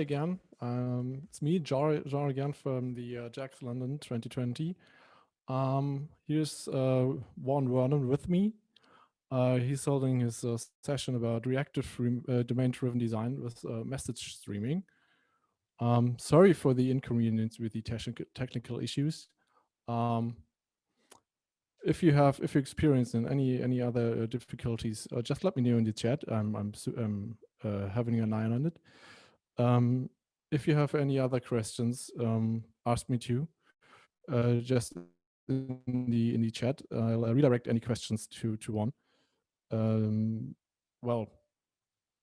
again. It's me, Jar again from the JAX London 2020. Here's Vaughn Vernon with me. He's holding his session about reactive domain-driven design with message streaming. Sorry for the inconvenience with the technical issues. If you experience any other difficulties, just let me know in the chat. I'm having an eye on it. If you have any other questions, ask me too. Just in the chat, I'll redirect any questions to Vaughn. No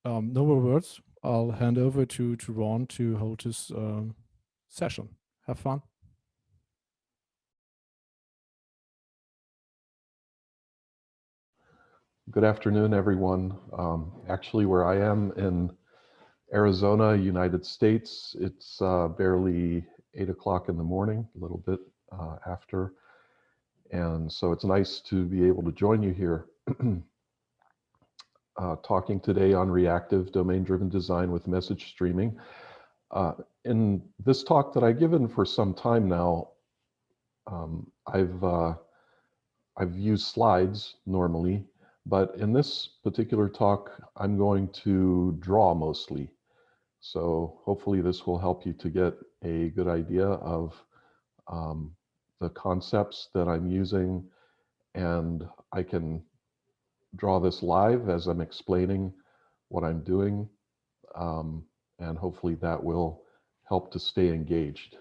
more words. I'll hand over to Vaughn to hold his session. Have fun. Good afternoon, everyone. Actually, where I am in Arizona, United States, it's barely 8 o'clock in the morning, a little bit after. And so it's nice to be able to join you here talking today on reactive domain-driven design with message streaming. In this talk that I've given for some time now, I've used slides normally, but in this particular talk, I'm going to draw mostly. So hopefully this will help you to get a good idea of the concepts that I'm using, and I can draw this live as I'm explaining what I'm doing, and hopefully that will help to stay engaged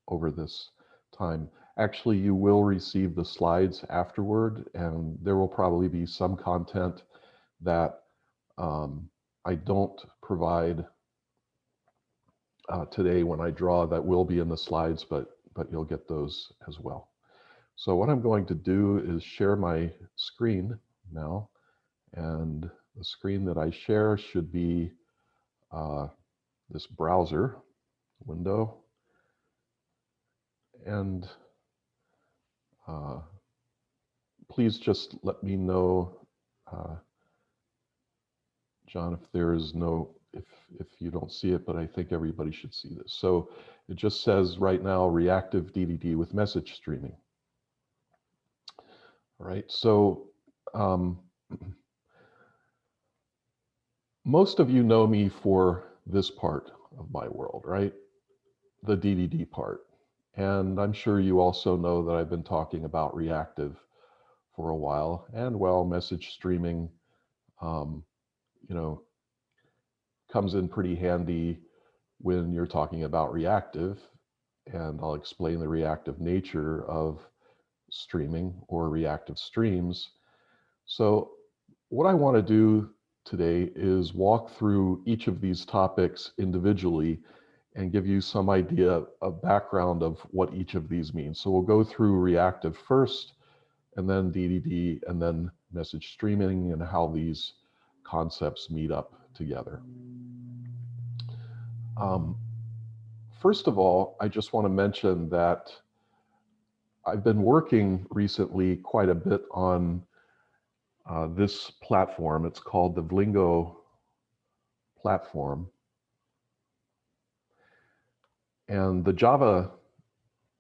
over this time. Actually, you will receive the slides afterward, and there will probably be some content that I don't provide today when I draw that will be in the slides, but you'll get those as well. So what I'm going to do is share my screen now, and the screen that I share should be this browser window, and please just let me know, John, if there is no, if you don't see it, but I think everybody should see this. So it just says right now, reactive DDD with message streaming. All right, so most of you know me for this part of my world, right? The DDD part. And I'm sure you also know that I've been talking about reactive for a while, and well, message streaming, you know, comes in pretty handy when you're talking about reactive, and I'll explain the reactive nature of streaming or reactive streams. So what I want to do today is walk through each of these topics individually and give you some idea of background of what each of these means. So we'll go through reactive first, and then DDD, and then message streaming, and how these concepts meet up together. First of all, I just want to mention that I've been working recently quite a bit on this platform. It's called the Vlingo platform. And the Java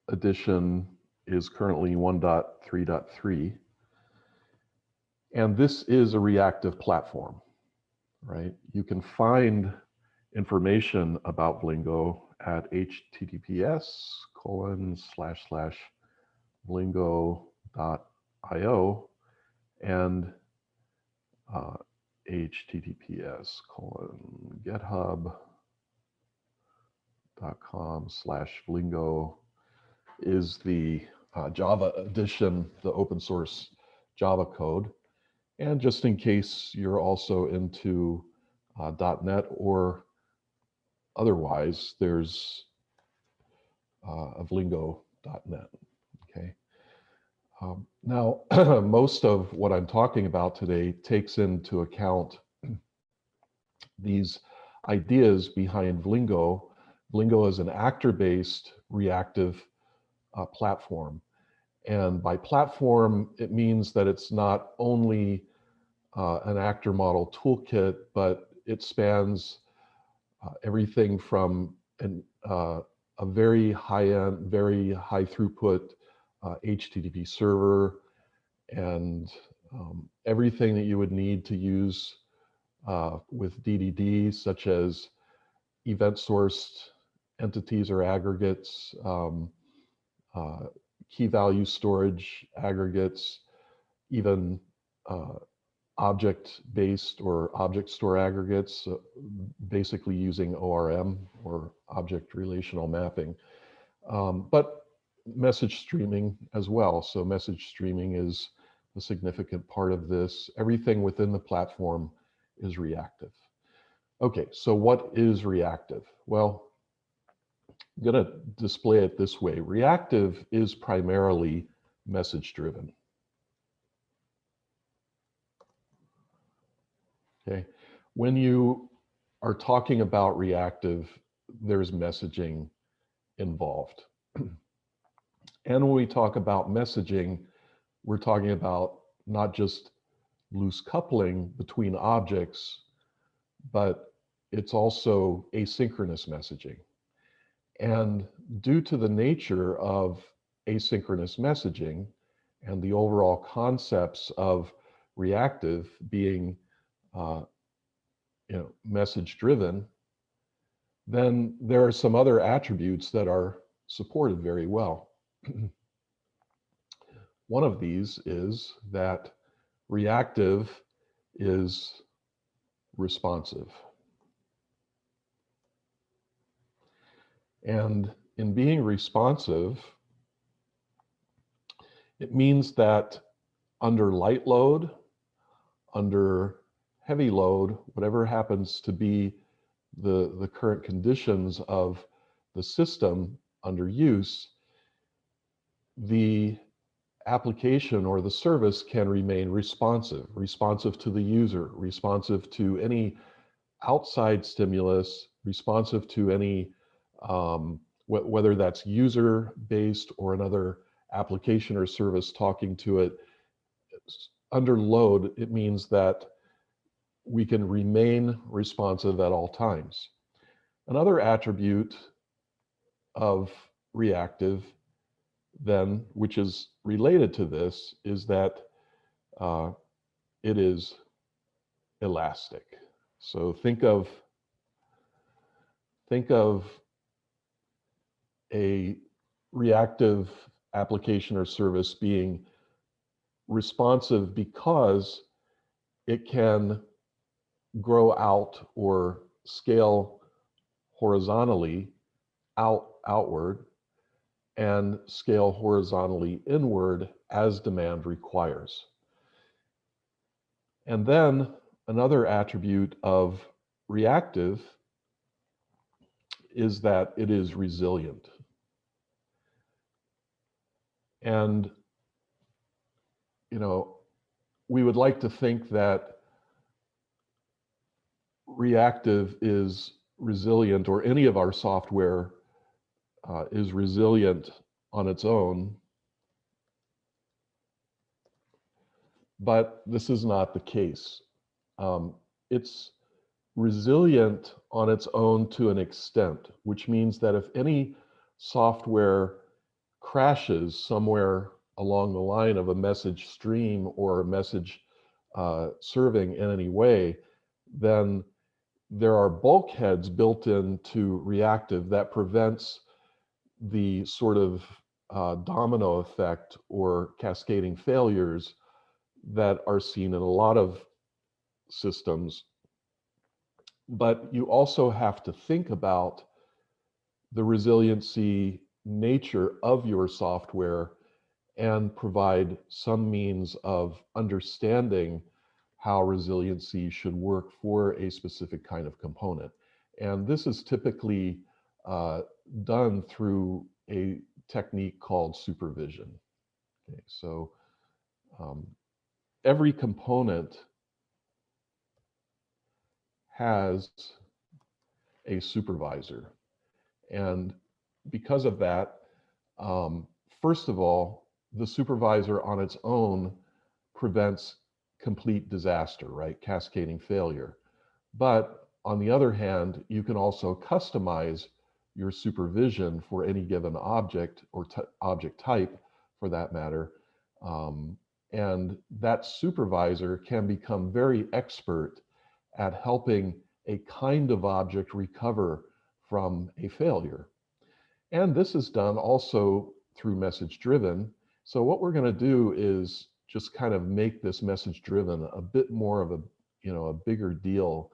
edition is currently 1.3.3. And this is a reactive platform, right? You can find information about Vlingo at https://vlingo.io and https://github.com/Vlingo is the Java edition, the open source Java code. And just in case you're also into .NET or otherwise, there's a Vlingo.net, okay? Now, most of what I'm talking about today takes into account these ideas behind Vlingo. Vlingo is an actor-based reactive platform. And by platform, it means that it's not only an actor model toolkit, but it spans everything from a very high-end, very high throughput HTTP server, and everything that you would need to use with DDD, such as event-sourced entities or aggregates, key value storage aggregates, even object-based or object store aggregates, basically using ORM or object relational mapping, but message streaming as well. So message streaming is a significant part of this. Everything within the platform is reactive. Okay, so what is reactive? Well, I'm going to display it this way. Reactive is primarily message-driven. Okay, when you are talking about reactive, there's messaging involved. And when we talk about messaging, we're talking about not just loose coupling between objects, but it's also asynchronous messaging. And due to the nature of asynchronous messaging and the overall concepts of reactive being message driven, then there are some other attributes that are supported very well. One of these is that reactive is responsive. And in being responsive, it means that under light load, under heavy load, whatever happens to be the current conditions of the system under use, the application or the service can remain responsive to the user, responsive to any outside stimulus, responsive to any, whether that's user-based or another application or service talking to it. Under load, it means that we can remain responsive at all times. Another attribute of reactive, then, which is related to this, is that it is elastic. So think of a reactive application or service being responsive because it can grow out or scale horizontally outward and scale horizontally inward as demand requires. And then another attribute of reactive is that it is resilient. And, we would like to think that reactive is resilient, or any of our software is resilient on its own. But this is not the case. It's resilient on its own to an extent, which means that if any software crashes somewhere along the line of a message stream or a message serving in any way, then there are bulkheads built into reactive that prevents the sort of domino effect or cascading failures that are seen in a lot of systems. But you also have to think about the resiliency nature of your software and provide some means of understanding how resiliency should work for a specific kind of component. And this is typically done through a technique called supervision. Okay, so every component has a supervisor. And because of that, first of all, the supervisor on its own prevents complete disaster, right? Cascading failure. But on the other hand, you can also customize your supervision for any given object or object type for that matter. And that supervisor can become very expert at helping a kind of object recover from a failure. And this is done also through message driven. So what we're going to do is just kind of make this message driven a bit more of a, a bigger deal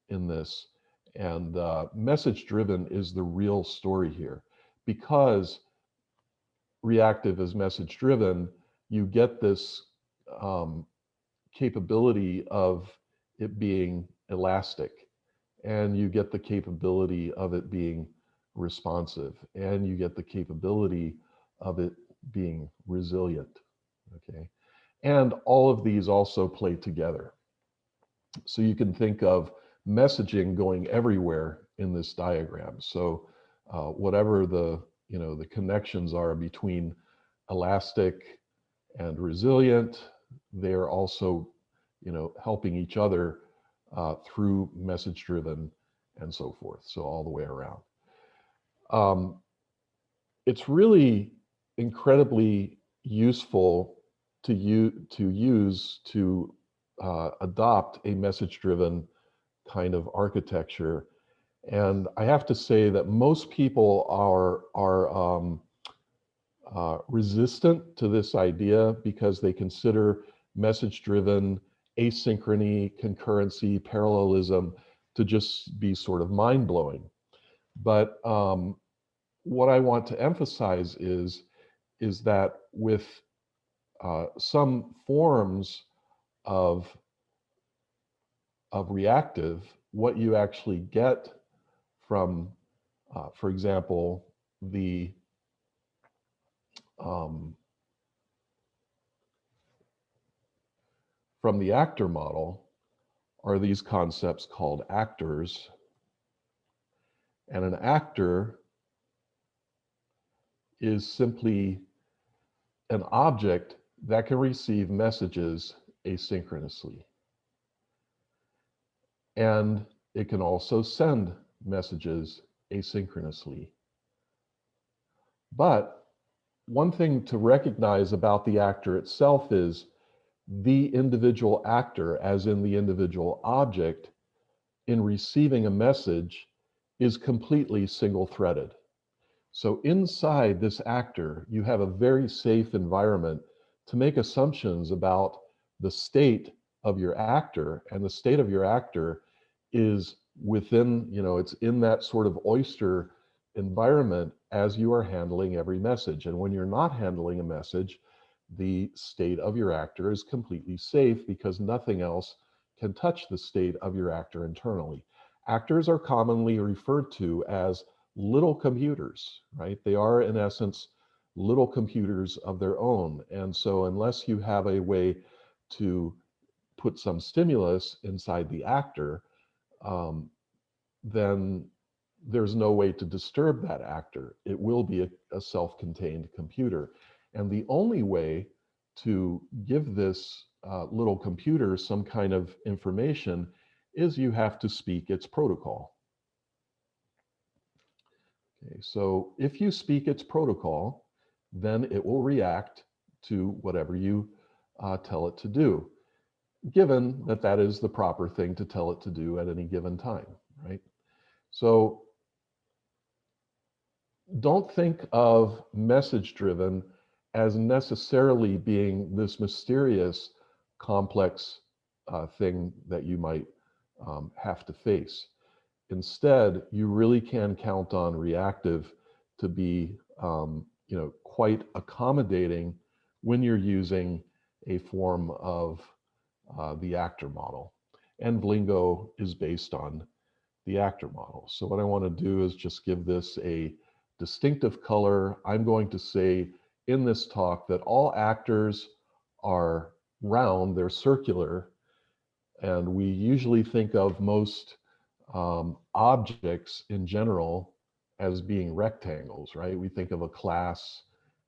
in this. And message driven is the real story here. Because reactive is message driven, you get this capability of it being elastic, and you get the capability of it being responsive, and you get the capability of it being resilient. Okay. And all of these also play together. So you can think of messaging going everywhere in this diagram. So whatever the connections are between elastic and resilient, they're also helping each other through message driven and so forth. So all the way around. It's really incredibly useful to use to adopt a message-driven kind of architecture. And I have to say that most people are resistant to this idea because they consider message-driven asynchrony, concurrency, parallelism to just be sort of mind-blowing. But what I want to emphasize is that with some forms of reactive, what you actually get from, for example, from the actor model are these concepts called actors. And an actor is simply an object that can receive messages asynchronously. And it can also send messages asynchronously. But one thing to recognize about the actor itself is the individual actor, as in the individual object, in receiving a message is completely single-threaded. So inside this actor, you have a very safe environment to make assumptions about the state of your actor, and the state of your actor is within, it's in that sort of oyster environment as you are handling every message. And when you're not handling a message, the state of your actor is completely safe because nothing else can touch the state of your actor internally. Actors are commonly referred to as little computers, right? They are, in essence, little computers of their own. And so unless you have a way to put some stimulus inside the actor, then there's no way to disturb that actor. It will be a self-contained computer. And the only way to give this little computer some kind of information is you have to speak its protocol. Okay, so if you speak its protocol, then it will react to whatever you tell it to do, given that that is the proper thing to tell it to do at any given time, right? So don't think of message-driven as necessarily being this mysterious, complex thing that you might have to face. Instead, you really can count on reactive to be, quite accommodating when you're using a form of the actor model. And Vlingo is based on the actor model. So what I want to do is just give this a distinctive color. I'm going to say in this talk that all actors are round, they're circular, and we usually think of most objects in general as being rectangles, right? We think of a class,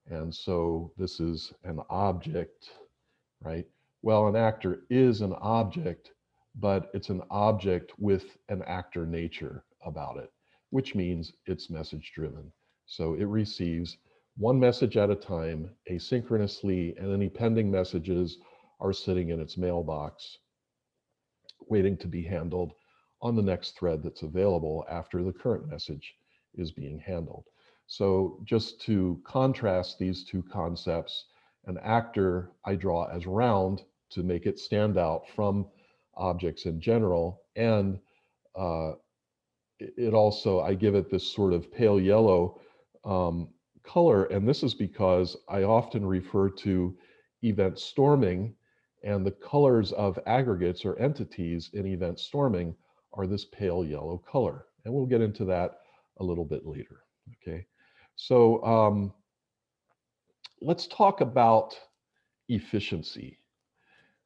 and so this is an object, right? Well, an actor is an object, but it's an object with an actor nature about it, which means it's message driven. So it receives one message at a time, asynchronously, and any pending messages are sitting in its mailbox, waiting to be handled on the next thread that's available after the current message is being handled. So just to contrast these two concepts, an actor I draw as round to make it stand out from objects in general, and uh, it also, I give it this sort of pale yellow color, and this is because I often refer to event storming, and the colors of aggregates or entities in event storming are this pale yellow color. And we'll get into that a little bit later, okay? So let's talk about efficiency.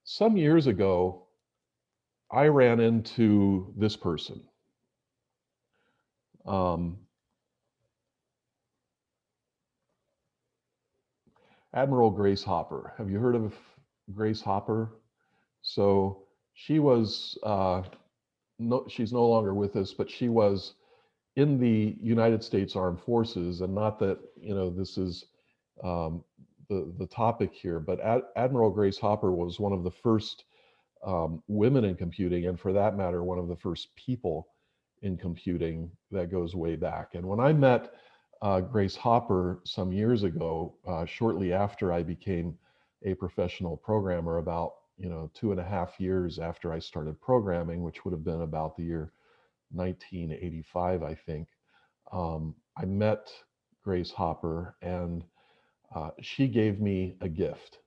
Some years ago, I ran into this person. Admiral Grace Hopper. Have you heard of Grace Hopper? So she was, she's no longer with us, but she was in the United States Armed Forces, and not that, you know, this is the topic here, but Admiral Grace Hopper was one of the first women in computing, and for that matter, one of the first people in computing that goes way back. And when I met Grace Hopper some years ago, shortly after I became a professional programmer, about 2.5 years after I started programming, which would have been about the year 1985, I think. I met Grace Hopper, and she gave me a gift.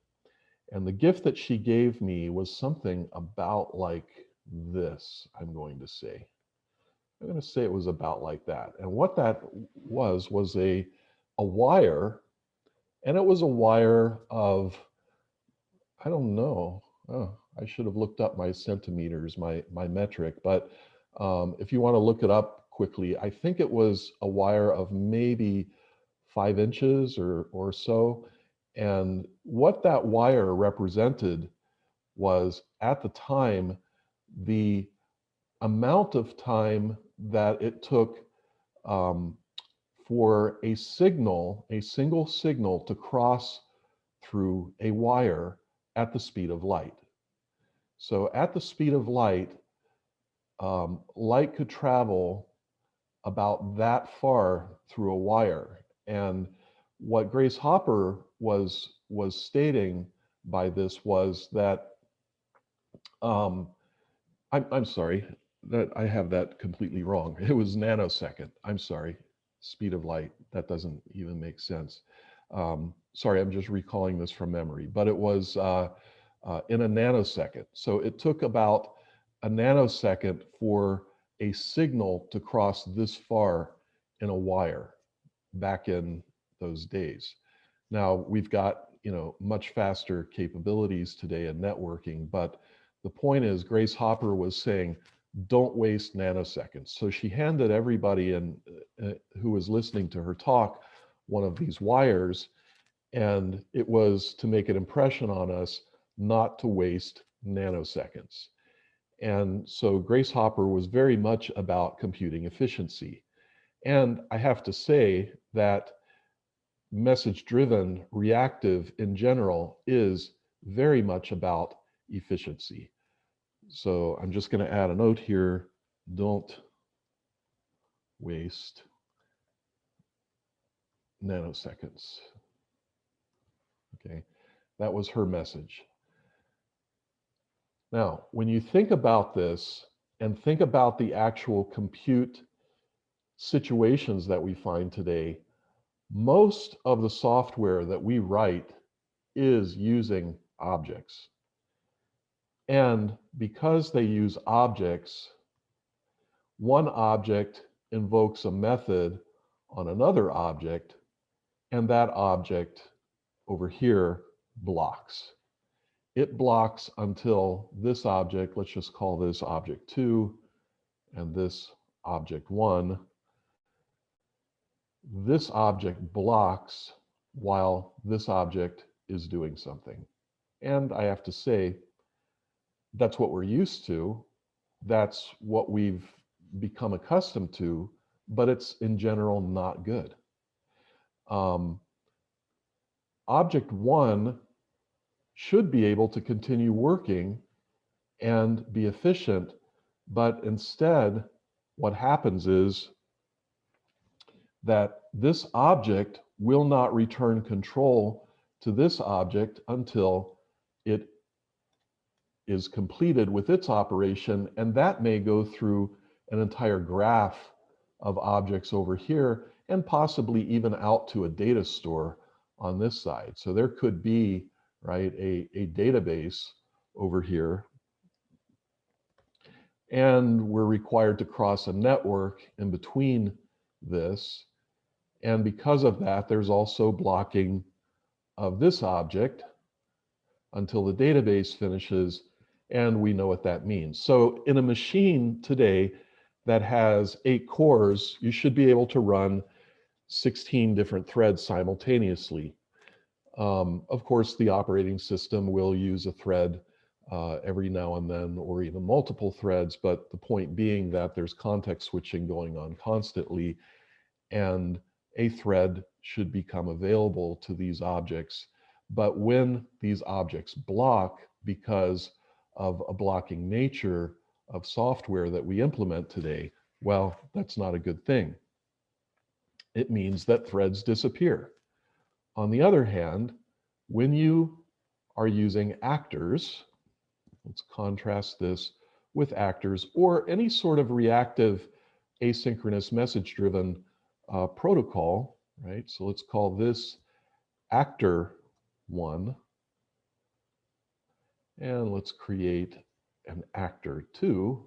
And the gift that she gave me was something about like this, I'm going to say. I'm going to say it was about like that. And what that was a wire, and it was a wire of, I don't know, oh, I should have looked up my centimeters, my metric, but if you want to look it up quickly, I think it was a wire of maybe 5 inches or so. And what that wire represented was, at the time, the amount of time that it took for a signal, a single signal, to cross through a wire at the speed of light. So at the speed of light, light could travel about that far through a wire. And what Grace Hopper was stating by this was that, I'm sorry, that I have that completely wrong. It was nanosecond. I'm sorry, speed of light. That doesn't even make sense. Sorry, I'm just recalling this from memory, but it was in a nanosecond. So it took about a nanosecond for a signal to cross this far in a wire back in those days. Now we've got, much faster capabilities today in networking, but the point is, Grace Hopper was saying, don't waste nanoseconds. So she handed everybody who was listening to her talk one of these wires, and it was to make an impression on us not to waste nanoseconds. And so Grace Hopper was very much about computing efficiency. And I have to say that message-driven reactive in general is very much about efficiency. So I'm just going to add a note here: don't waste nanoseconds. Okay, that was her message. Now, when you think about this and think about the actual compute situations that we find today, most of the software that we write is using objects. And because they use objects, one object invokes a method on another object, and that object over here blocks. It blocks until this object, let's just call this object 2, and this object 1. This object blocks while this object is doing something. And I have to say, that's what we're used to. that's what we've become accustomed to, but it's in general not good. Object one should be able to continue working and be efficient, but instead, what happens is that this object will not return control to this object until it is completed with its operation, and that may go through an entire graph of objects over here and possibly even out to a data store on this side. So there could be, right, a database over here, and we're required to cross a network in between this. And because of that, there's also blocking of this object until the database finishes, and we know what that means. So in a machine today that has 8 cores, you should be able to run 16 different threads simultaneously. Of course, the operating system will use a thread every now and then, or even multiple threads, but the point being that there's context switching going on constantly, and a thread should become available to these objects. But when these objects block because of a blocking nature of software that we implement today, well, that's not a good thing. It means that threads disappear. On the other hand, when you are using actors, let's contrast this with actors or any sort of reactive asynchronous message-driven protocol, right? So let's call this actor 1, and let's create an actor 2.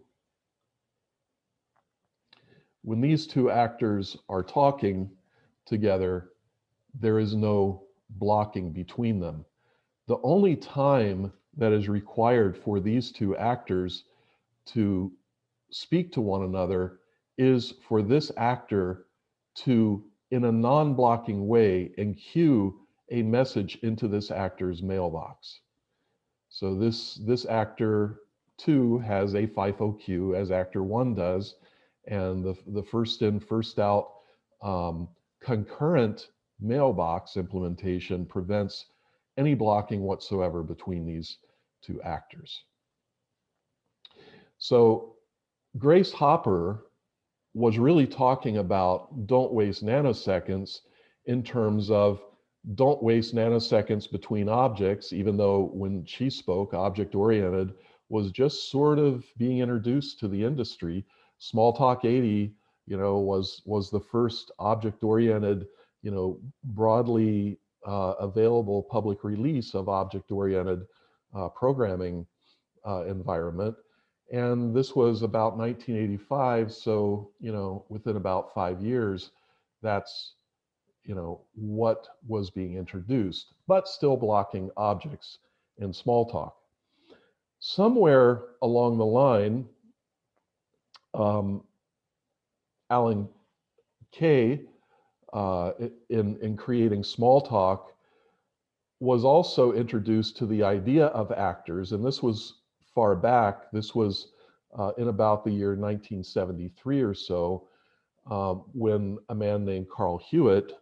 When these two actors are talking together, there is no blocking between them. The only time that is required for these two actors to speak to one another is for this actor to, in a non-blocking way, enqueue a message into this actor's mailbox. So this actor 2 has a FIFO queue, as actor 1 does, and the first in, first out concurrent mailbox implementation prevents any blocking whatsoever between these two actors. So Grace Hopper was really talking about don't waste nanoseconds in terms of don't waste nanoseconds between objects, even though when she spoke, object-oriented was just sort of being introduced to the industry. Smalltalk 80, was the first object-oriented, broadly available public release of object-oriented programming environment. And this was about 1985, so, within about 5 years, that's, what was being introduced, but still blocking objects in Smalltalk. Somewhere along the line, Alan Kay, in creating Smalltalk, was also introduced to the idea of actors, and this was far back. This was in about the year 1973 or so, when a man named Carl Hewitt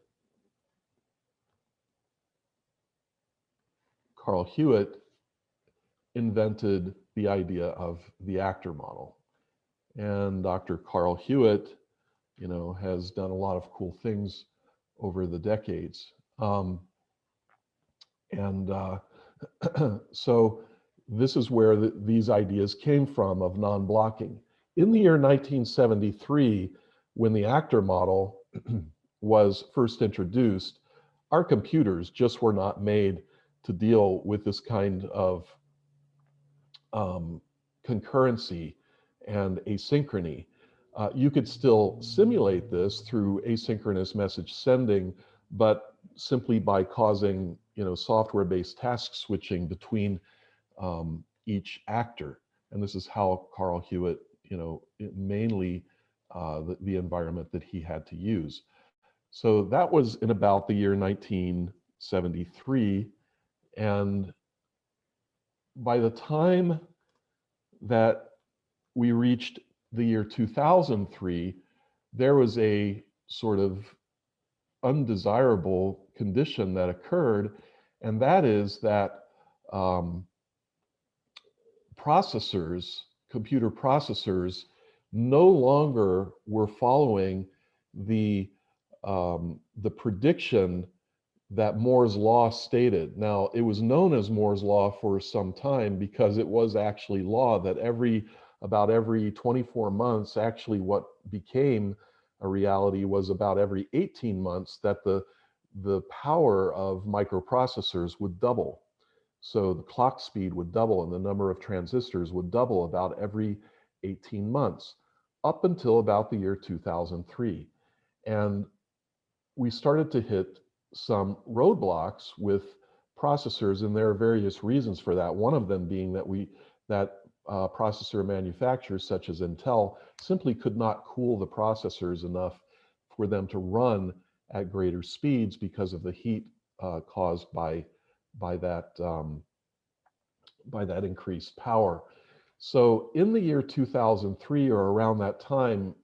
invented the idea of the actor model. And Dr. Carl Hewitt, has done a lot of cool things over the decades. So this is where these ideas came from of non-blocking. In the year 1973, when the actor model was first introduced, our computers just were not made to deal with this kind of concurrency and asynchrony. You could still simulate this through asynchronous message sending, but simply by causing software-based task switching between each actor. And this is how Carl Hewitt, mainly the environment that he had to use. So that was in about the year 1973. And by the time that we reached the year 2003, there was a sort of undesirable condition that occurred, and that is that computer processors, no longer were following the prediction that Moore's law stated. Now, it was known as Moore's law for some time because it was actually law that about every 24 months, actually what became a reality was about every 18 months that the power of microprocessors would double. So the clock speed would double and the number of transistors would double about every 18 months, up until about the year 2003. And we started to hit some roadblocks with processors, and there are various reasons for that. One of them being that processor manufacturers such as Intel simply could not cool the processors enough for them to run at greater speeds because of the heat caused by that increased power. So in the year 2003 or around that time,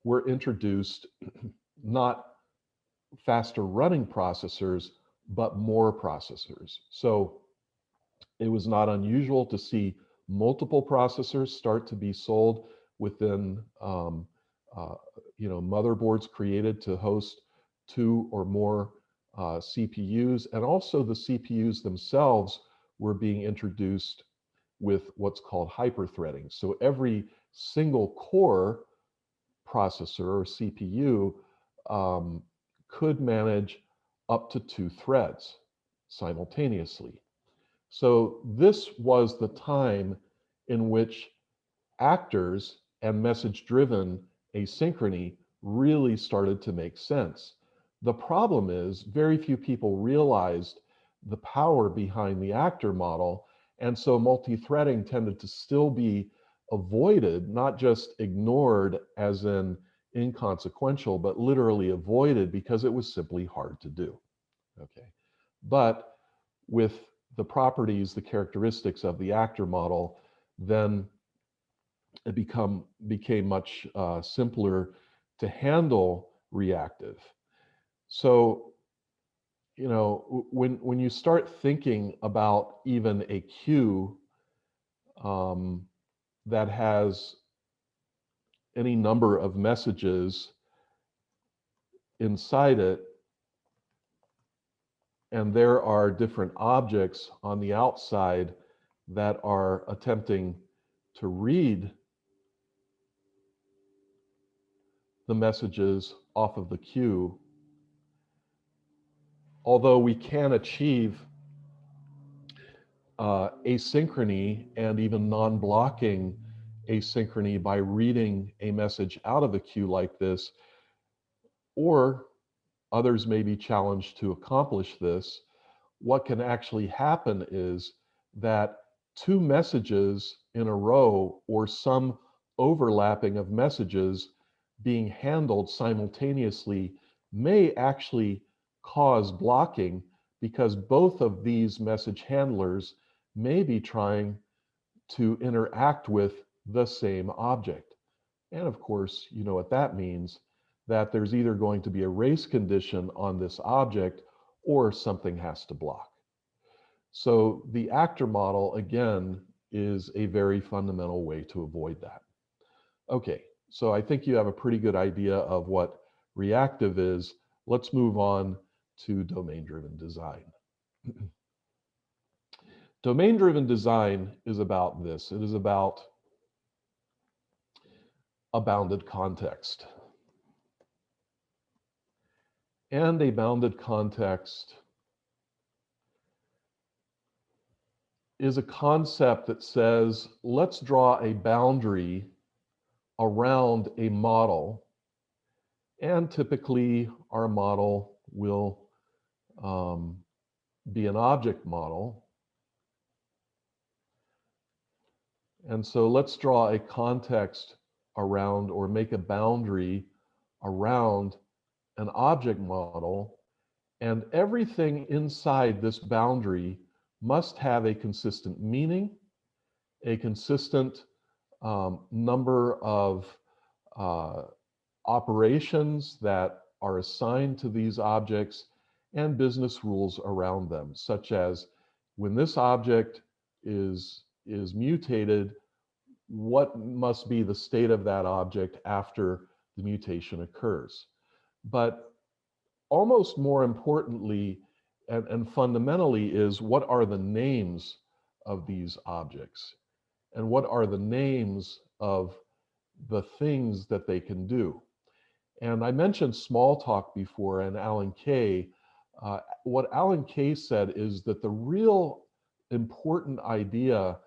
were introduced not faster running processors, but more processors. So it was not unusual to see multiple processors start to be sold within motherboards created to host 2 or more CPUs, and also the CPUs themselves were being introduced with what's called hyperthreading. So every single core processor or CPU could manage up to 2 threads simultaneously. So this was the time in which actors and message-driven asynchrony really started to make sense. The problem is very few people realized the power behind the actor model, and so multi-threading tended to still be avoided, not just ignored as in inconsequential, but literally avoided because it was simply hard to do. Okay, but with the properties, the characteristics of the actor model, then it became much simpler to handle reactive. So, when you start thinking about even a queue that has any number of messages inside it, and there are different objects on the outside that are attempting to read the messages off of the queue, although we can achieve asynchrony and even non-blocking asynchrony by reading a message out of a queue like this, or others may be challenged to accomplish this, what can actually happen is that 2 messages in a row or some overlapping of messages being handled simultaneously may actually cause blocking, because both of these message handlers may be trying to interact with the same object. And of course, you know what that means, that there's either going to be a race condition on this object or something has to block. So the actor model, again, is a very fundamental way to avoid that. Okay, so I think you have a pretty good idea of what reactive is. Let's move on to domain-driven design. Domain-driven design is about this. It is about a bounded context. And a bounded context is a concept that says, let's draw a boundary around a model. And typically, our model will be an object model. And so let's draw a context around, or make a boundary around, an object model, and everything inside this boundary must have a consistent meaning, a consistent number of operations that are assigned to these objects, and business rules around them, such as when this object is mutated, what must be the state of that object after the mutation occurs. But almost more importantly and fundamentally is, what are the names of these objects? And what are the names of the things that they can do? And I mentioned Smalltalk before, and Alan Kay. What Alan Kay said is that the real important idea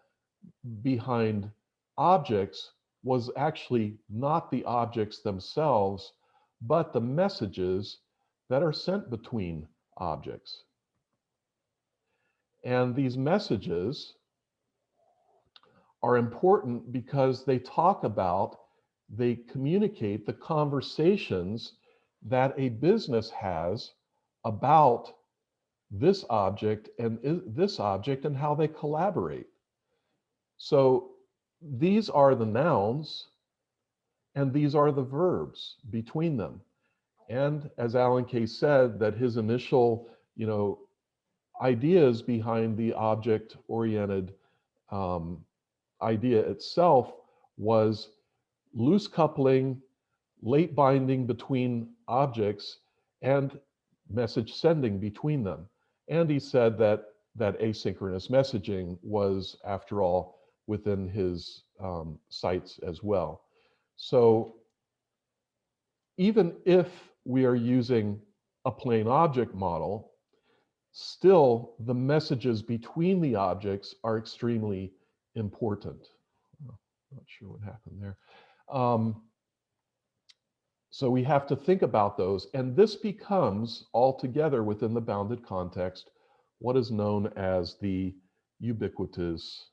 behind objects was actually not the objects themselves, but the messages that are sent between objects. And these messages are important because they communicate the conversations that a business has about this object and how they collaborate. So these are the nouns and these are the verbs between them. And as Alan Kay said, that his initial, ideas behind the object-oriented idea itself was loose coupling, late binding between objects, and message sending between them. And he said that asynchronous messaging was, after all, within his sights as well. So even if we are using a plain object model, still the messages between the objects are extremely important. Not sure what happened there. So we have to think about those, and this becomes altogether within the bounded context what is known as the ubiquitous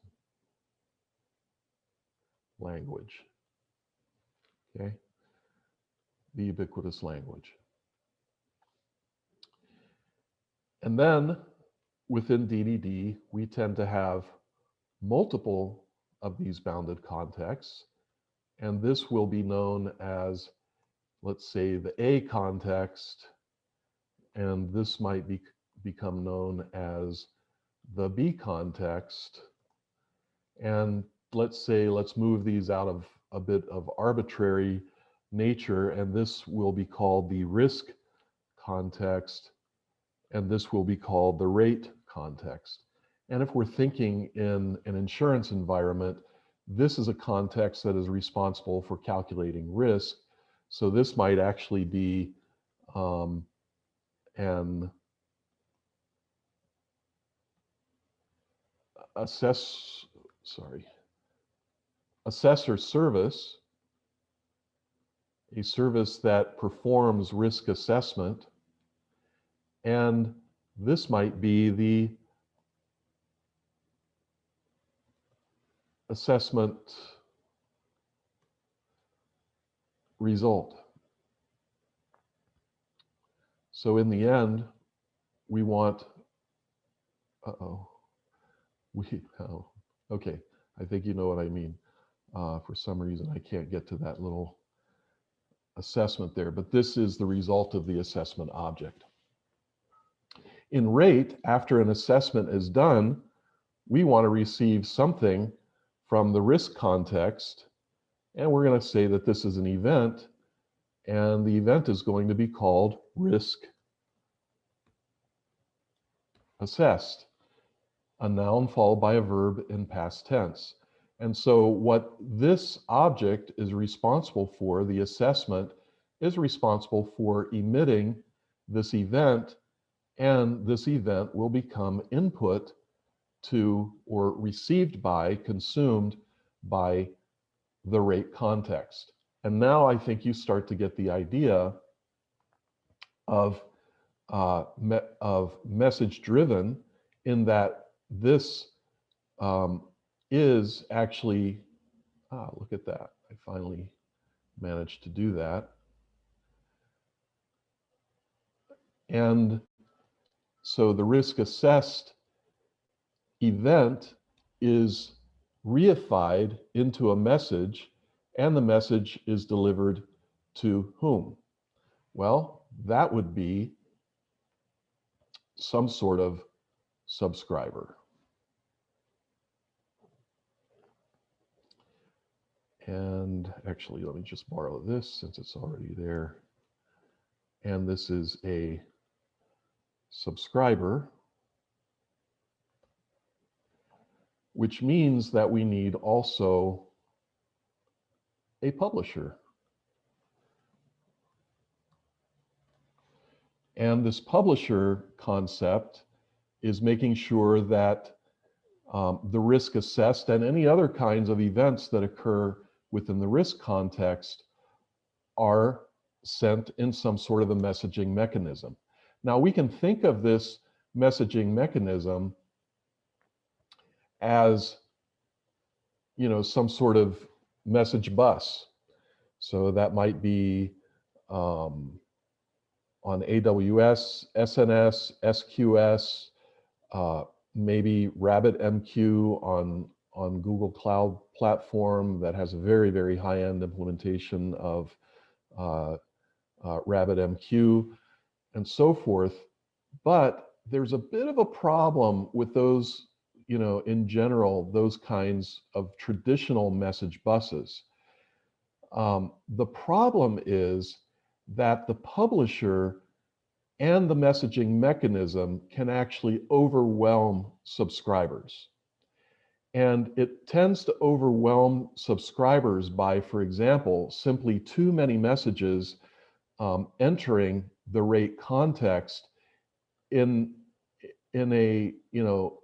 language. Okay, the ubiquitous language. And then within DDD, we tend to have multiple of these bounded contexts, and this will be known as, let's say, the A context, and this might become known as the B context. And let's move these out of a bit of arbitrary nature, and this will be called the risk context, and this will be called the rate context. And if we're thinking in an insurance environment, this is a context that is responsible for calculating risk. So this might actually be an assessor service, a service that performs risk assessment, and this might be the assessment result. So in the end, we want, okay, I think you know what I mean. For some reason, I can't get to that little assessment there, but this is the result of the assessment object. In rate, after an assessment is done, we want to receive something from the risk context, and we're going to say that this is an event, and the event is going to be called risk assessed, a noun followed by a verb in past tense. And so what this object is responsible for, the assessment, is responsible for emitting this event, and this event will become input to, or received by, consumed by the rate context. And now I think you start to get the idea of message driven, in that this is actually, look at that, I finally managed to do that. And so the risk assessed event is reified into a message, and the message is delivered to whom? Well, that would be some sort of subscriber. And actually, let me just borrow this since it's already there. And this is a subscriber, which means that we need also a publisher. And this publisher concept is making sure that the risk assessed and any other kinds of events that occur within the risk context are sent in some sort of a messaging mechanism. Now we can think of this messaging mechanism as, you know, some sort of message bus. So that might be on AWS, SNS, SQS, maybe RabbitMQ on Google Cloud Platform that has a very, very high-end implementation of RabbitMQ and so forth. But there's a bit of a problem with those, you know, in general, those kinds of traditional message buses. The problem is that the publisher and the messaging mechanism can actually overwhelm subscribers. And it tends to overwhelm subscribers by, for example, simply too many messages entering the rate context in a, you know,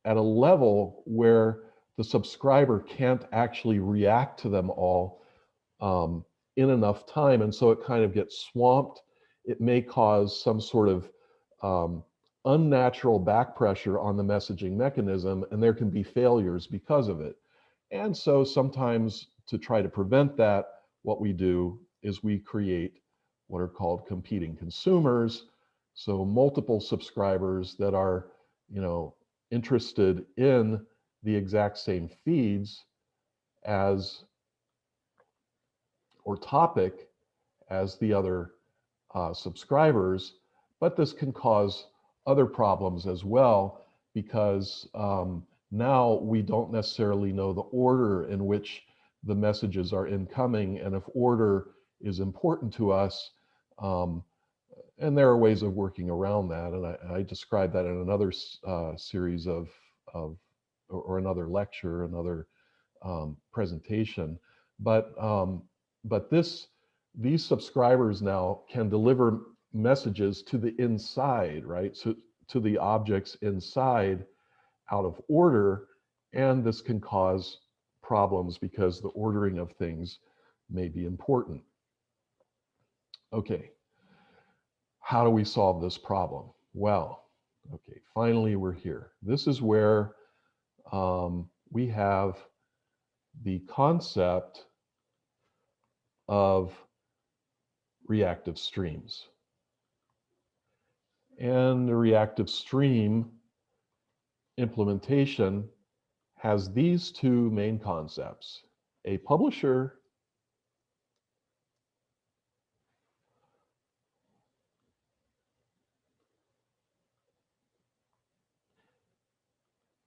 at a level where the subscriber can't actually react to them all in enough time. And so it kind of gets swamped. It may cause some sort of unnatural back pressure on the messaging mechanism, and there can be failures because of it. And so sometimes to try to prevent that, what we do is we create what are called competing consumers. So multiple subscribers that are, you know, interested in the exact same feeds as or topic as the other subscribers, but this can cause other problems as well because now we don't necessarily know the order in which the messages are incoming, and if order is important to us, and there are ways of working around that, and I described that in another series of or another lecture, another presentation, but these subscribers now can deliver messages to the inside, right? So to the objects inside out of order, and this can cause problems because the ordering of things may be important. Okay, how do we solve this problem? Well, okay, finally we're here. This is where we have the concept of reactive streams. And the reactive stream implementation has these two main concepts: a publisher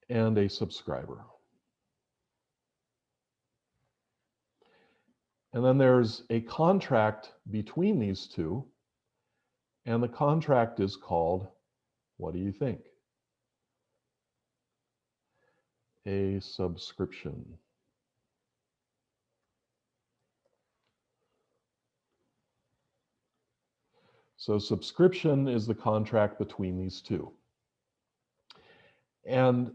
and a subscriber. And then there's a contract between these two, and the contract is called, what do you think? A subscription. So subscription is the contract between these two. And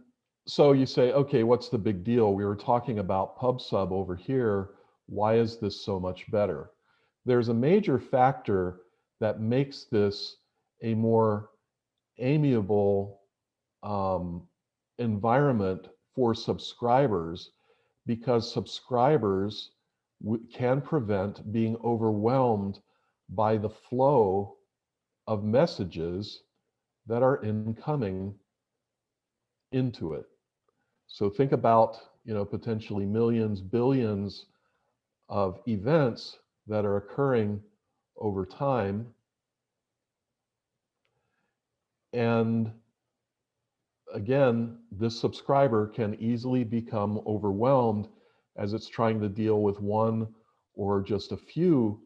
so you say, okay, what's the big deal? We were talking about PubSub over here. Why is this so much better? There's a major factor that makes this a more amiable environment for subscribers, because subscribers can prevent being overwhelmed by the flow of messages that are incoming into it. So think about, potentially millions, billions of events that are occurring over time. And again, this subscriber can easily become overwhelmed as it's trying to deal with one or just a few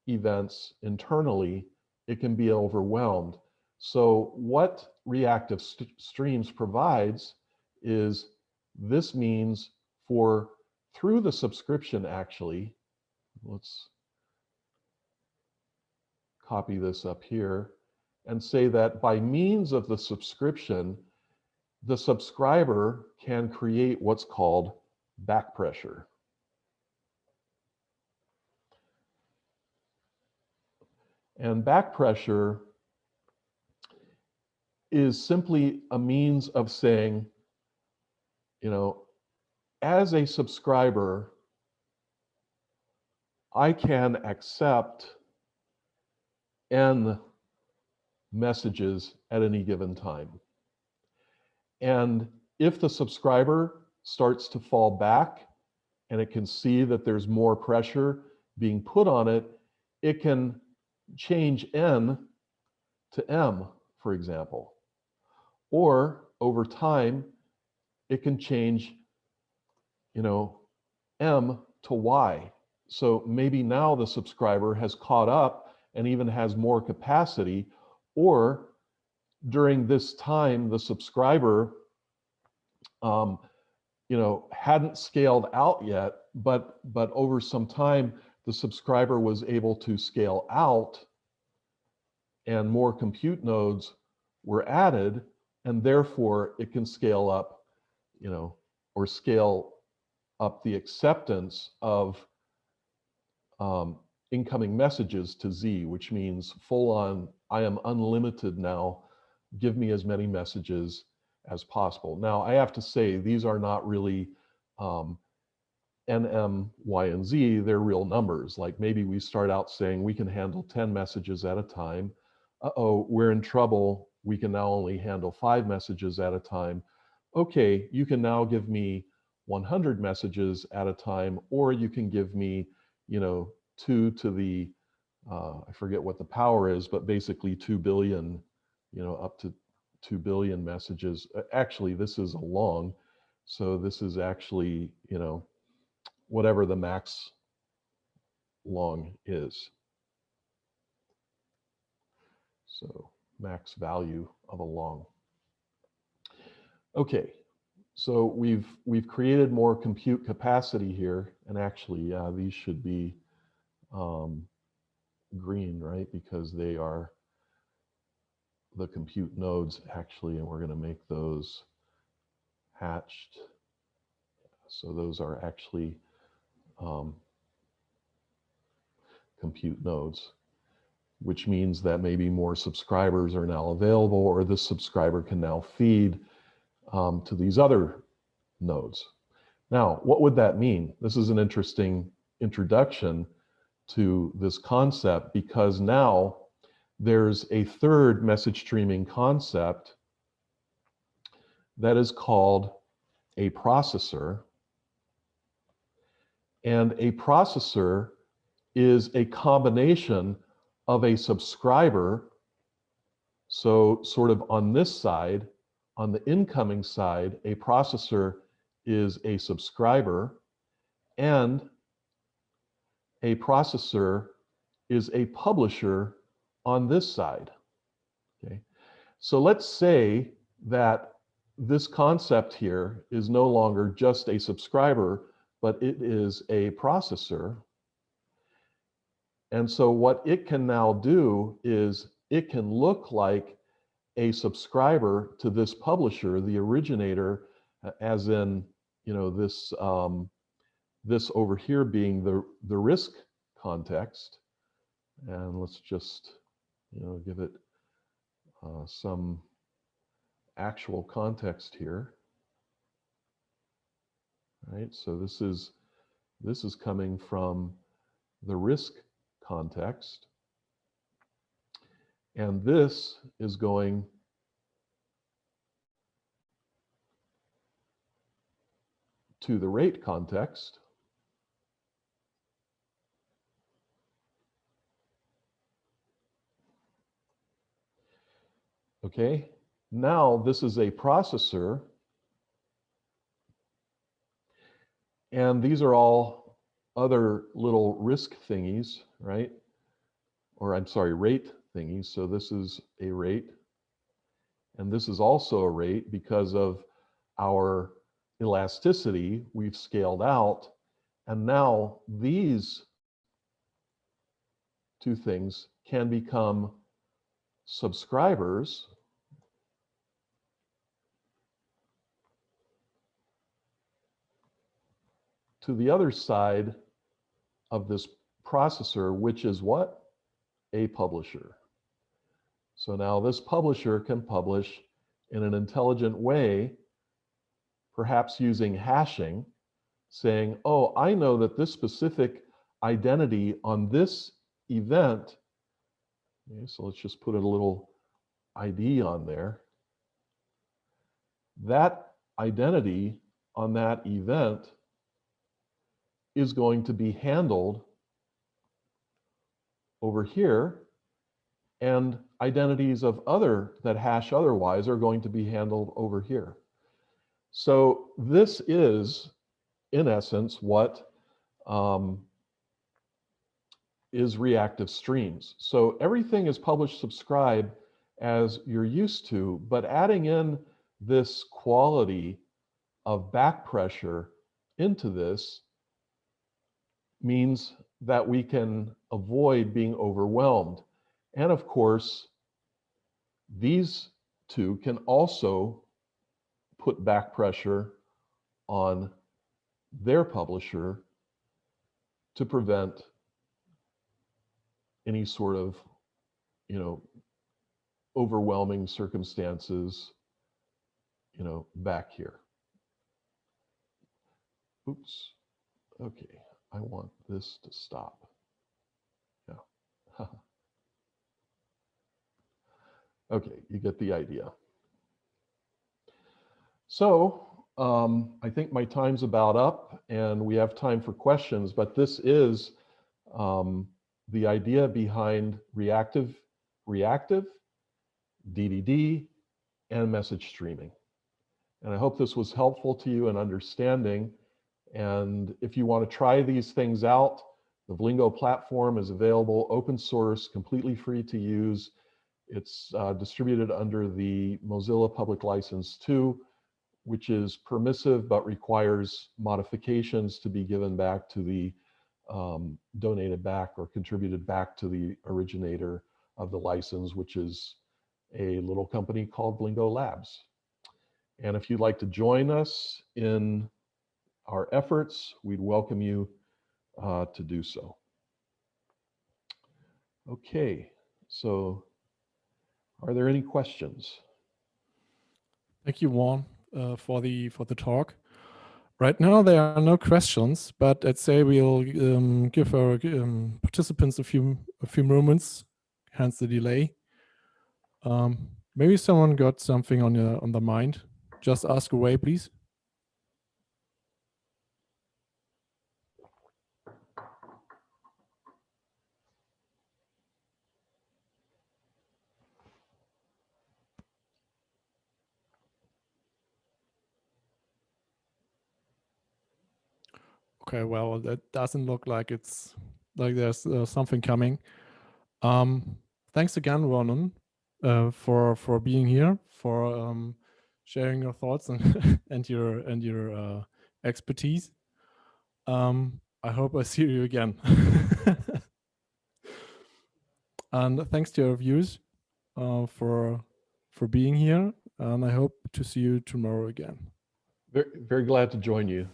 events internally. It can be overwhelmed. So what Reactive Streams provides is this means for through the subscription, actually, let's copy this up here and say that by means of the subscription, the subscriber can create what's called back pressure. And back pressure is simply a means of saying, as a subscriber, I can accept n messages at any given time. And if the subscriber starts to fall back and it can see that there's more pressure being put on it, it can change n to m, for example. Or over time, it can change, m to y. So maybe now the subscriber has caught up and even has more capacity, or during this time, the subscriber, hadn't scaled out yet, but over some time, the subscriber was able to scale out and more compute nodes were added, and therefore it can scale up, or scale up the acceptance of incoming messages to Z, which means full on, I am unlimited now, give me as many messages as possible. Now, I have to say, these are not really N, M, Y, and Z, they're real numbers. Like maybe we start out saying we can handle 10 messages at a time. Uh-oh, we're in trouble. We can now only handle 5 messages at a time. Okay, you can now give me 100 messages at a time, or you can give me, 2 to the, I forget what the power is, but basically 2 billion, up to 2 billion messages. Actually, this is a long, so this is actually, whatever the max long is. So max value of a long. Okay, so we've created more compute capacity here, and actually, these should be green, right? Because they are the compute nodes actually, and we're going to make those hatched. So those are actually compute nodes, which means that maybe more subscribers are now available, or this subscriber can now feed to these other nodes. Now, what would that mean? This is an interesting introduction to this concept, because now there's a third message streaming concept that is called a processor. And a processor is a combination of a subscriber. So sort of on this side, on the incoming side, a processor is a subscriber, and a processor is a publisher on this side. Okay, so let's say that this concept here is no longer just a subscriber, but it is a processor. And so what it can now do is it can look like a subscriber to this publisher, the originator, as in, this this over here being the risk context. And let's just, give it some actual context here. Right, so this is coming from the risk context, and this is going to the rate context. Okay, now this is a processor, and these are all other little risk thingies, right? Or I'm sorry, rate thingies. So this is a rate, and this is also a rate because of our elasticity. We've scaled out, and now these two things can become subscribers to the other side of this processor, which is what? A publisher. So now this publisher can publish in an intelligent way, perhaps using hashing, saying, oh, I know that this specific identity on this event, okay, so let's just put a little ID on there. That identity on that event is going to be handled over here, and identities of other that hash otherwise are going to be handled over here. So this is, in essence, what is reactive streams. So everything is publish, subscribe as you're used to, but adding in this quality of back pressure into this means that we can avoid being overwhelmed. And of course, these two can also put back pressure on their publisher to prevent any sort of, overwhelming circumstances, back here. Oops. Okay, I want this to stop. Yeah. Okay, you get the idea. So I think my time's about up, and we have time for questions, but this is the idea behind reactive, DDD, and message streaming. And I hope this was helpful to you in understanding. And if you want to try these things out, the Vlingo platform is available, open source, completely free to use. It's distributed under the Mozilla Public License 2, which is permissive but requires modifications to be given back to the donated back or contributed back to the originator of the license, which is a little company called Vlingo Labs. And if you'd like to join us in our efforts, we'd welcome you to do so. Okay, so are there any questions? Thank you, Vaughn, for the talk. Right now there are no questions, but I'd say we'll give our participants a few moments, hence the delay. Maybe someone got something on their mind. Just ask away, please. Okay, well, that doesn't look like it's like there's something coming. Thanks again, Vernon, for being here, for sharing your thoughts and and your expertise. I hope I see you again. And thanks to our viewers for being here, and I hope to see you tomorrow again. Very, very glad to join you.